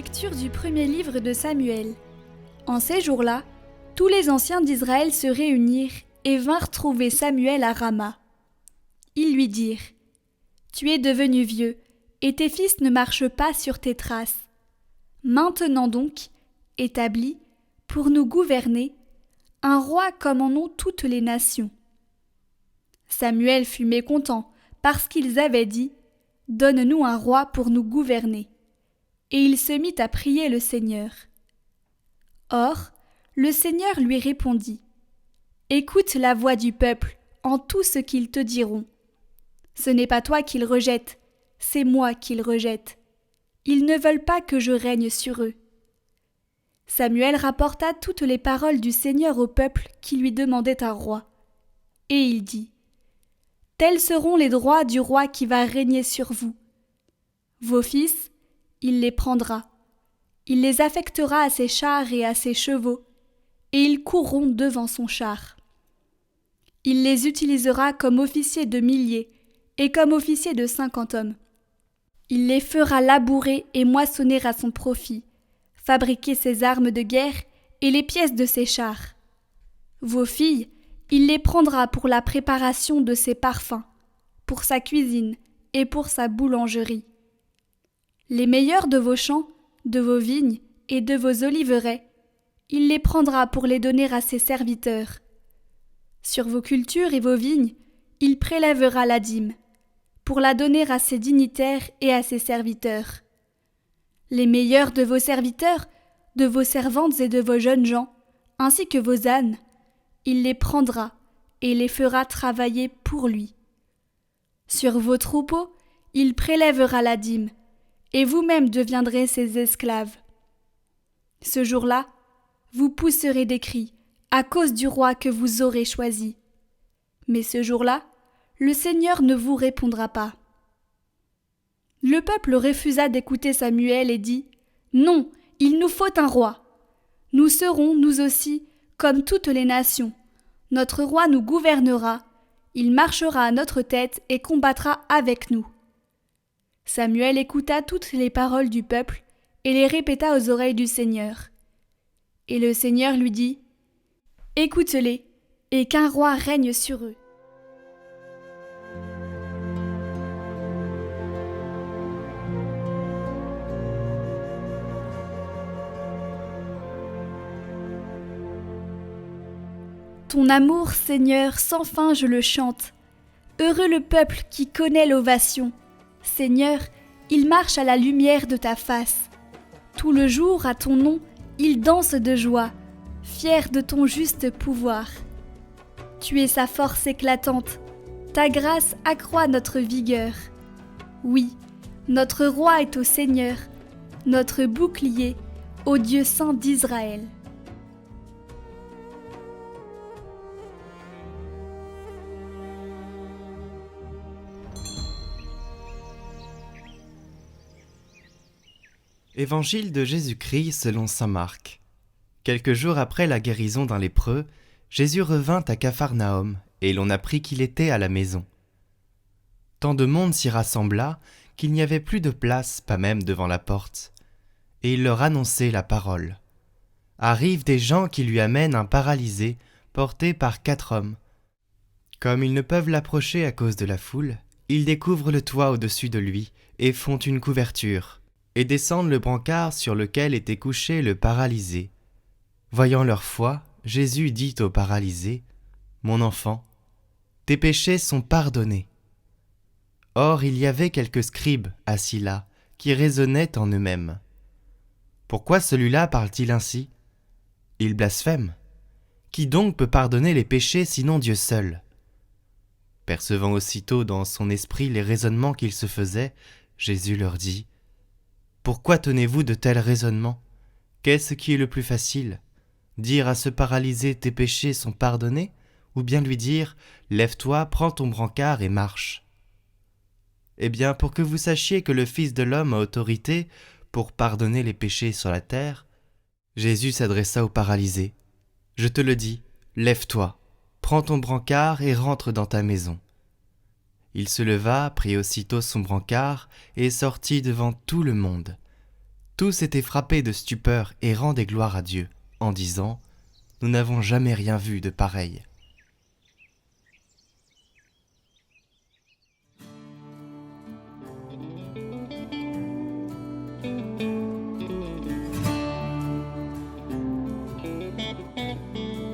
Lecture du premier livre de Samuel. En ces jours-là, tous les anciens d'Israël se réunirent et vinrent trouver Samuel à Rama. Ils lui dirent : « Tu es devenu vieux, et tes fils ne marchent pas sur tes traces. Maintenant donc, établis, pour nous gouverner, un roi comme en ont toutes les nations. » Samuel fut mécontent, parce qu'ils avaient dit : « Donne-nous un roi pour nous gouverner. » Et il se mit à prier le Seigneur. Or, le Seigneur lui répondit : « Écoute la voix du peuple en tout ce qu'ils te diront. Ce n'est pas toi qu'ils rejettent, c'est moi qu'ils rejettent. Ils ne veulent pas que je règne sur eux. » Samuel rapporta toutes les paroles du Seigneur au peuple qui lui demandait un roi. Et il dit : « Tels seront les droits du roi qui va régner sur vous. Vos fils, il les prendra. Il les affectera à ses chars et à ses chevaux, et ils courront devant son char. Il les utilisera comme officiers de milliers et comme officiers de 50 hommes. Il les fera labourer et moissonner à son profit, fabriquer ses armes de guerre et les pièces de ses chars. Vos filles, il les prendra pour la préparation de ses parfums, pour sa cuisine et pour sa boulangerie. Les meilleurs de vos champs, de vos vignes et de vos oliveraies, il les prendra pour les donner à ses serviteurs. Sur vos cultures et vos vignes, il prélèvera la dîme, pour la donner à ses dignitaires et à ses serviteurs. Les meilleurs de vos serviteurs, de vos servantes et de vos jeunes gens, ainsi que vos ânes, il les prendra et les fera travailler pour lui. Sur vos troupeaux, il prélèvera la dîme, et vous-même deviendrez ses esclaves. Ce jour-là, vous pousserez des cris à cause du roi que vous aurez choisi. Mais ce jour-là, le Seigneur ne vous répondra pas. » Le peuple refusa d'écouter Samuel et dit : « Non, il nous faut un roi. Nous serons, nous aussi, comme toutes les nations. Notre roi nous gouvernera, il marchera à notre tête et combattra avec nous. » Samuel écouta toutes les paroles du peuple et les répéta aux oreilles du Seigneur. Et le Seigneur lui dit : « Écoute-les, et qu'un roi règne sur eux. » Ton amour, Seigneur, sans fin je le chante. Heureux le peuple qui connaît l'ovation. Seigneur, il marche à la lumière de ta face. Tout le jour, à ton nom, il danse de joie, fier de ton juste pouvoir. Tu es sa force éclatante, ta grâce accroît notre vigueur. Oui, notre roi est au Seigneur, notre bouclier, au Dieu saint d'Israël. Évangile de Jésus-Christ selon saint Marc. Quelques jours après la guérison d'un lépreux, Jésus revint à Capharnaüm, et l'on apprit qu'il était à la maison. Tant de monde s'y rassembla qu'il n'y avait plus de place, pas même devant la porte. Et il leur annonçait la parole. Arrivent des gens qui lui amènent un paralysé, porté par 4 hommes. Comme ils ne peuvent l'approcher à cause de la foule, ils découvrent le toit au-dessus de lui, et font une couverture, et descendent le brancard sur lequel était couché le paralysé. Voyant leur foi, Jésus dit au paralysé : « Mon enfant, tes péchés sont pardonnés. » Or il y avait quelques scribes assis là, qui raisonnaient en eux-mêmes. Pourquoi celui-là parle-t-il ainsi ? Il blasphème. Qui donc peut pardonner les péchés sinon Dieu seul ? Percevant aussitôt dans son esprit les raisonnements qu'il se faisait, Jésus leur dit : « Pourquoi tenez-vous de tels raisonnements ? Qu'est-ce qui est le plus facile ? Dire à ce paralysé : tes péchés sont pardonnés ? Ou bien lui dire : lève-toi, prends ton brancard et marche ? Eh bien, pour que vous sachiez que le Fils de l'homme a autorité pour pardonner les péchés sur la terre, Jésus s'adressa au paralysé. Je te le dis, lève-toi, prends ton brancard et rentre dans ta maison. Il se leva, prit aussitôt son brancard et sortit devant tout le monde. Tous étaient frappés de stupeur et rendaient gloire à Dieu, en disant « Nous n'avons jamais rien vu de pareil. »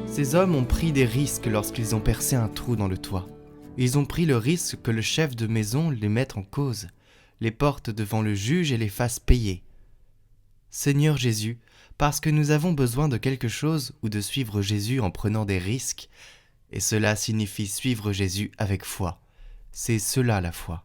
Ces hommes ont pris des risques lorsqu'ils ont percé un trou dans le toit. Ils ont pris le risque que le chef de maison les mette en cause, les porte devant le juge et les fasse payer. Seigneur Jésus, parce que nous avons besoin de quelque chose ou de suivre Jésus en prenant des risques, et cela signifie suivre Jésus avec foi. C'est cela la foi.